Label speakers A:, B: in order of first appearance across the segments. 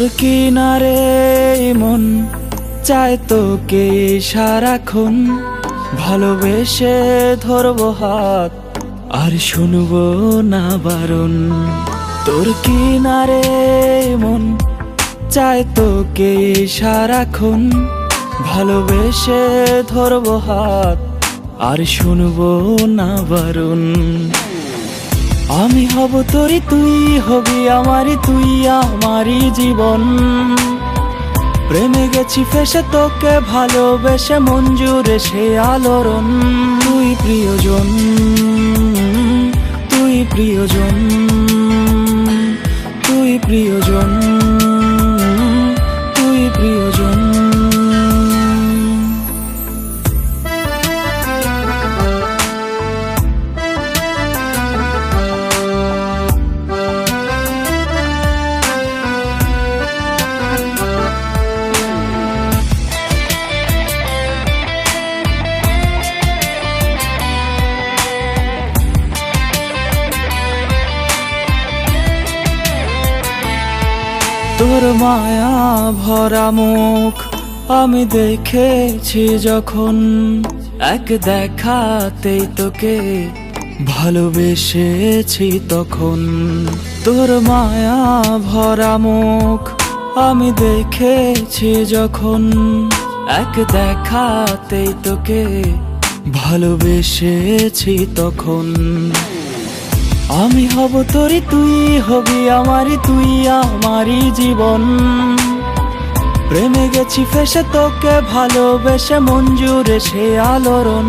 A: তোর কিনারে মন চায় তোকে সারাক্ষণ ভালোবেসে ধরবো হাত আর শুনবো না বারণ। তোর কিনারে মন চায় তোকে সারাক্ষণ ভালোবেসে ধরবো হাত আর শুনবো না বারণ। আমি হব তোরি তুই হবি আমারি তুই আমারি জীবন। প্রেমে গেছি ফেসে তোকে ভালোবেসে মন জুড়ে সে আলোড়ন। তুই প্রিয়জন, তুই প্রিয়জন, তুই প্রিয়জন, তুই প্রিয়জন। তোর মায়া ভরা মুখ আমি দেখেছি যখন, এক দেখাতেই তোকে ভালোবেসেছি তখন। তোর মায়া ভরা মুখ আমি দেখেছি যখন, এক দেখাতেই তোকে ভালোবেসেছি তখন। আমি হব তোরি তুই হবি আমারি তুই আমারি জীবন। প্রেমে গেছি ফেসে তোকে ভালোবেসে মন জুড়ে সে আলোড়ন।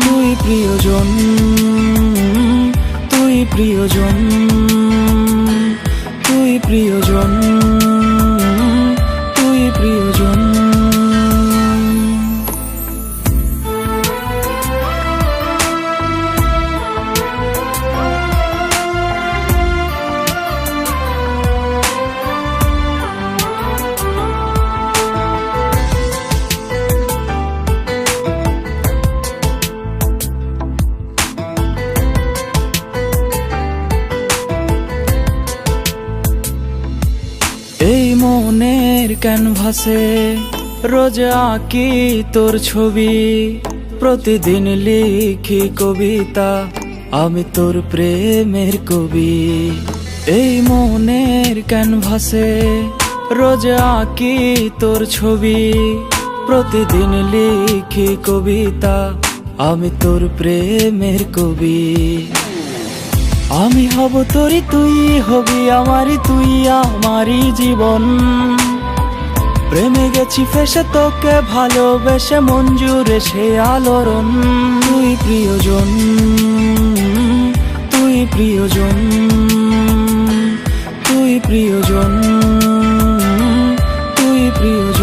A: তুই প্রিয়জন, তুই প্রিয়জন, তুই প্রিয়জন, তুই প্রিয়জন। এই মনের ক্যানভাসে রোজ আঁকি তোর ছবি, প্রতিদিন লিখি কবিতা আমি তোর প্রেমের কবি। এই মনের ক্যানভাসে রোজ আঁকি তোর ছবি, প্রতিদিন লিখি কবিতা আমি তোর প্রেমের কবি। আমি হব তোরি তুই হবি আমারি তুই আমারি জীবন। প্রেমে গেছি ফেসে তোকে ভালোবেসে মন জুড়ে সে আলোড়ন। তুই প্রিয়জন, তুই প্রিয়জন, তুই প্রিয়জন, তুই প্রিয়জন।